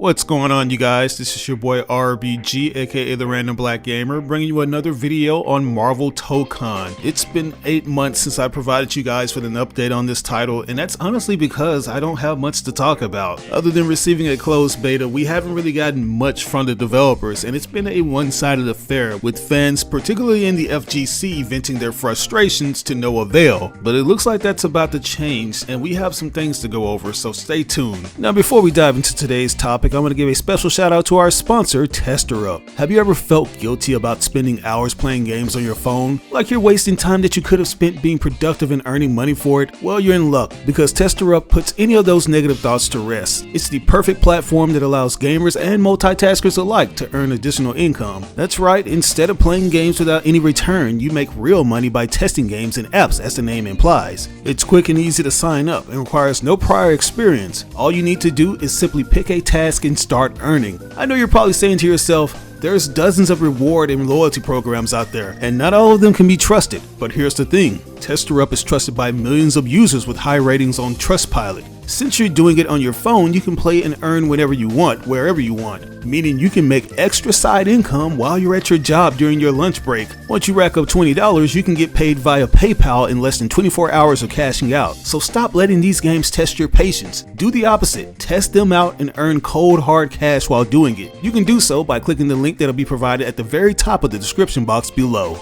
What's going on, you guys? This is your boy RBG, aka the Random Black Gamer, bringing you another video on Marvel Tokon. It's been 8 months since I provided you guys with an update on this title, and that's honestly because I don't have much to talk about. Other than receiving a closed beta, we haven't really gotten much from the developers, and it's been a one-sided affair, with fans, particularly in the FGC, venting their frustrations to no avail. But it looks like that's about to change, and we have some things to go over, so stay tuned. Now, before we dive into today's topic, I'm going to give a special shout out to our sponsor, TesterUp. Have you ever felt guilty about spending hours playing games on your phone? Like you're wasting time that you could have spent being productive and earning money for it? Well, you're in luck, because TesterUp puts any of those negative thoughts to rest. It's the perfect platform that allows gamers and multitaskers alike to earn additional income. That's right, instead of playing games without any return, you make real money by testing games and apps, as the name implies. It's quick and easy to sign up and requires no prior experience. All you need to do is simply pick a task and start earning. I know you're probably saying to yourself, there's dozens of reward and loyalty programs out there, and not all of them can be trusted. But here's the thing, TesterUp is trusted by millions of users with high ratings on Trustpilot. Since you're doing it on your phone, you can play and earn whenever you want, wherever you want, meaning you can make extra side income while you're at your job during your lunch break. Once you rack up $20, you can get paid via PayPal in less than 24 hours of cashing out. So stop letting these games test your patience. Do the opposite, test them out and earn cold hard cash while doing it. You can do so by clicking the link that'll be provided at the very top of the description box below.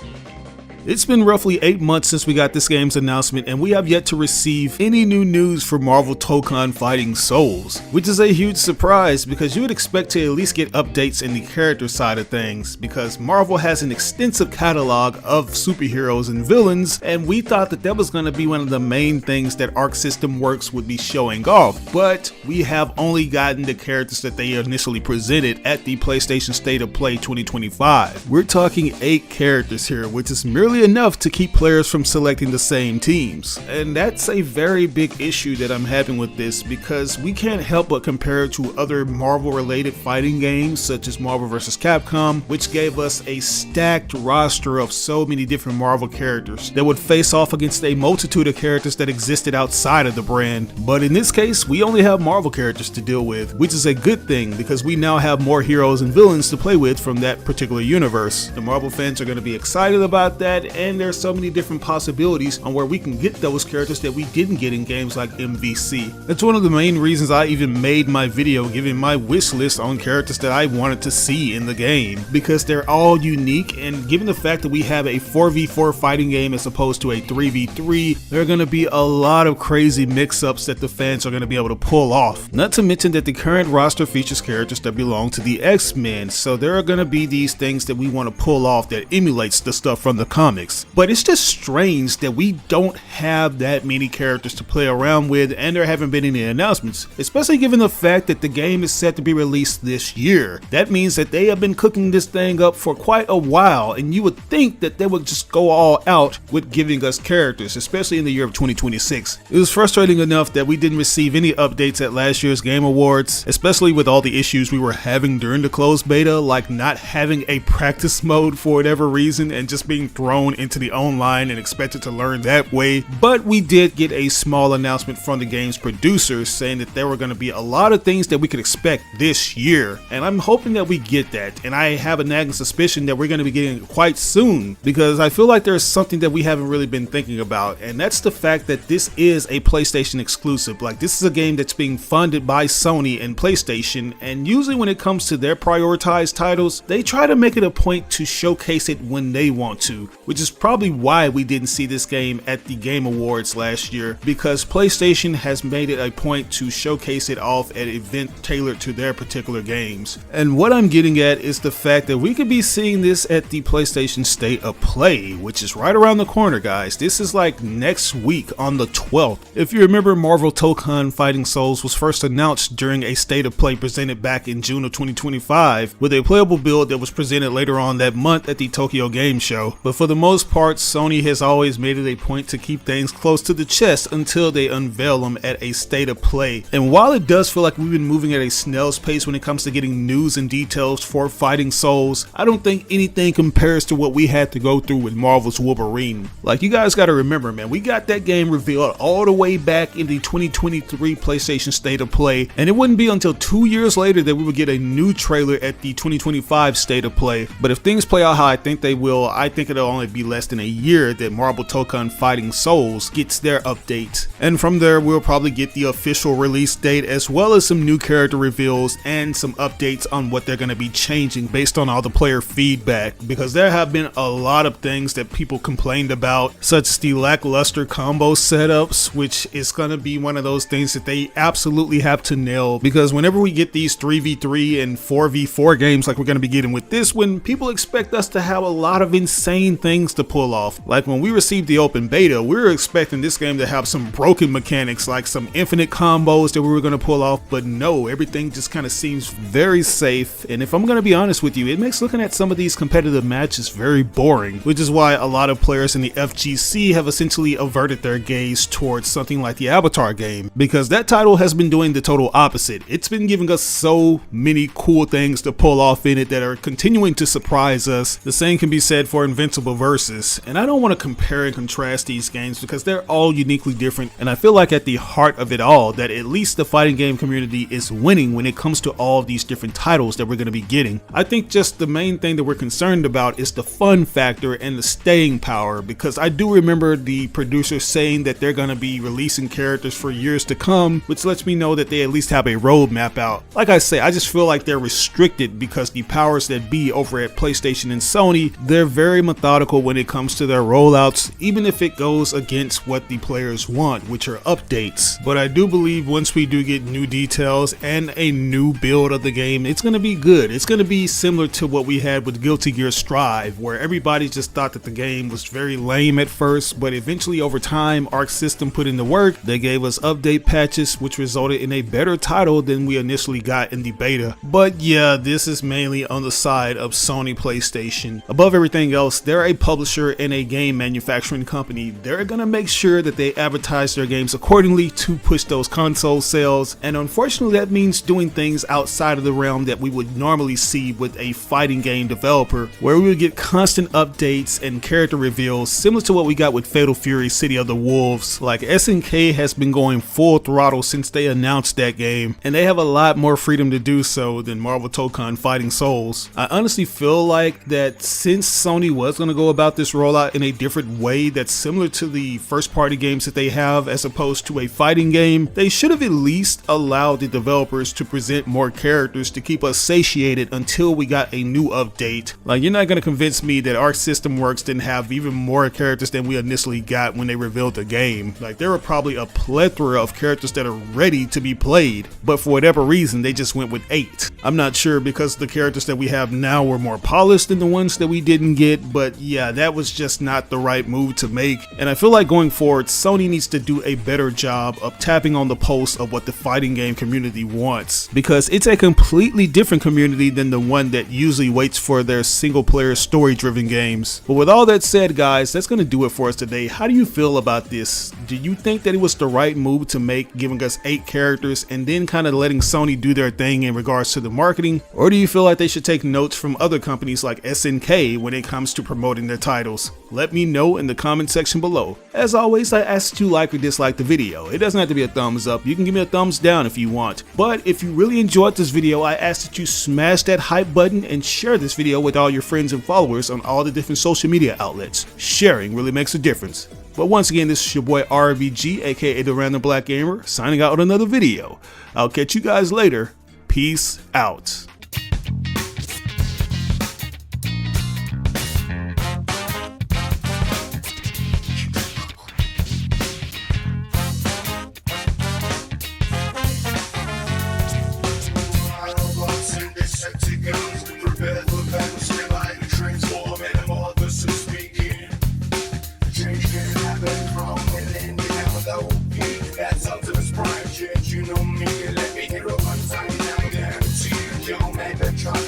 It's been roughly 8 months since we got this game's announcement, and we have yet to receive any new news for Marvel Tokon Fighting Souls, which is a huge surprise because you would expect to at least get updates in the character side of things, because Marvel has an extensive catalog of superheroes and villains, and we thought that that was going to be one of the main things that Arc System Works would be showing off, but we have only gotten the characters that they initially presented at the PlayStation State of Play 2025. We're talking 8 characters here, which is merely enough to keep players from selecting the same teams. And that's a very big issue that I'm having with this, because we can't help but compare it to other Marvel related fighting games such as Marvel vs. Capcom, which gave us a stacked roster of so many different Marvel characters that would face off against a multitude of characters that existed outside of the brand. But in this case, we only have Marvel characters to deal with, which is a good thing because we now have more heroes and villains to play with from that particular universe. The Marvel fans are going to be excited about that, and there's so many different possibilities on where we can get those characters that we didn't get in games like MVC. That's one of the main reasons I even made my video giving my wish list on characters that I wanted to see in the game, because they're all unique, and given the fact that we have a 4v4 fighting game as opposed to a 3v3, there are going to be a lot of crazy mix-ups that the fans are going to be able to pull off. Not to mention that the current roster features characters that belong to the X-Men, so there are going to be these things that we want to pull off that emulates the stuff from the comics. But it's just strange that we don't have that many characters to play around with, and there haven't been any announcements, especially given the fact that the game is set to be released this year. That means that they have been cooking this thing up for quite a while, and you would think that they would just go all out with giving us characters, especially in the year of 2026. It was frustrating enough that we didn't receive any updates at last year's Game Awards, especially with all the issues we were having during the closed beta, like not having a practice mode for whatever reason and just being thrown into the online and expected to learn that way. But we did get a small announcement from the game's producers saying that there were going to be a lot of things that we could expect this year, and I'm hoping that we get that, and I have a nagging suspicion that we're going to be getting it quite soon, because I feel like there's something that we haven't really been thinking about, and that's the fact that this is a PlayStation exclusive. Like, this is a game that's being funded by Sony and PlayStation, and usually when it comes to their prioritized titles, they try to make it a point to showcase it when they want to, which is probably why we didn't see this game at the Game Awards last year, because PlayStation has made it a point to showcase it off at an event tailored to their particular games. And what I'm getting at is the fact that we could be seeing this at the PlayStation State of Play, which is right around the corner, guys. This is like next week on the 12th. If you remember, Marvel Tokon Fighting Souls was first announced during a State of Play presented back in June of 2025, with a playable build that was presented later on that month at the Tokyo Game Show. But for the the most part, Sony has always made it a point to keep things close to the chest until they unveil them at a state of play. And while it does feel like we've been moving at a snail's pace when it comes to getting news and details for Fighting Souls, I don't think anything compares to what we had to go through with Marvel's Wolverine. Like, you guys gotta remember, man, we got that game revealed all the way back in the 2023 PlayStation State of Play, and it wouldn't be until 2 years later that we would get a new trailer at the 2025 State of Play. But if things play out how I think they will, I think it'll only be less than a year that Marvel Tokon Fighting Souls gets their update. And from there, we'll probably get the official release date, as well as some new character reveals and some updates on what they're going to be changing based on all the player feedback, because there have been a lot of things that people complained about, such as the lackluster combo setups, which is going to be one of those things that they absolutely have to nail, because whenever we get these 3v3 and 4v4 games like we're going to be getting with this one, people expect us to have a lot of insane things to pull off. Like when we received the open beta, we were expecting this game to have some broken mechanics, like some infinite combos that we were going to pull off, but no, everything just kind of seems very safe. And if I'm going to be honest with you, it makes looking at some of these competitive matches very boring, which is why a lot of players in the FGC have essentially averted their gaze towards something like the Avatar game, because that title has been doing the total opposite. It's been giving us so many cool things to pull off in it that are continuing to surprise us. The same can be said for Invincible Versus, and I don't want to compare and contrast these games because they're all uniquely different, and I feel like at the heart of it all that at least the fighting game community is winning when it comes to all of these different titles that we're going to be getting. I think just the main thing that we're concerned about is the fun factor and the staying power, because I do remember the producers saying that they're going to be releasing characters for years to come, which lets me know that they at least have a roadmap out. Like I say, I just feel like they're restricted because the powers that be over at PlayStation and Sony, they're very methodical when it comes to their rollouts, even if it goes against what the players want, which are updates. But I do believe once we do get new details and a new build of the game, it's going to be good. It's going to be similar to what we had with Guilty Gear Strive, where everybody just thought that the game was very lame at first, but eventually over time, Arc System put in the work. They gave us update patches, which resulted in a better title than we initially got in the beta. But yeah, this is mainly on the side of Sony PlayStation. Above everything else, they're a publisher and a game manufacturing company. They're gonna make sure that they advertise their games accordingly to push those console sales, and unfortunately that means doing things outside of the realm that we would normally see with a fighting game developer, where we would get constant updates and character reveals similar to what we got with Fatal Fury City of the Wolves. Like, SNK has been going full throttle since they announced that game, and they have a lot more freedom to do so than Marvel Tokon Fighting Souls. I honestly feel like that since Sony was going to go about this rollout in a different way that's similar to the first party games that they have as opposed to a fighting game, they should have at least allowed the developers to present more characters to keep us satiated until we got a new update. Like, you're not going to convince me that Arc System Works didn't have even more characters than we initially got when they revealed the game. Like, there were probably a plethora of characters that are ready to be played, but for whatever reason they just went with 8. I'm not sure because the characters that we have now were more polished than the ones that we didn't get, but yeah, that was just not the right move to make. And I feel like going forward, Sony needs to do a better job of tapping on the pulse of what the fighting game community wants, because it's a completely different community than the one that usually waits for their single player story driven games. But with all that said, guys, that's going to do it for us today. How do you feel about this? Do you think that it was the right move to make, giving us 8 characters and then kind of letting Sony do their thing in regards to the marketing? Or do you feel like they should take notes from other companies like SNK when it comes to promoting their titles? Let me know in the comment section below. As always, I ask that you like or dislike the video. It doesn't have to be a thumbs up. You can give me a thumbs down if you want. But if you really enjoyed this video, I ask that you smash that hype button and share this video with all your friends and followers on all the different social media outlets. Sharing really makes a difference. But once again, this is your boy RBG, aka the Random Black Gamer, signing out with another video. I'll catch you guys later. Peace out.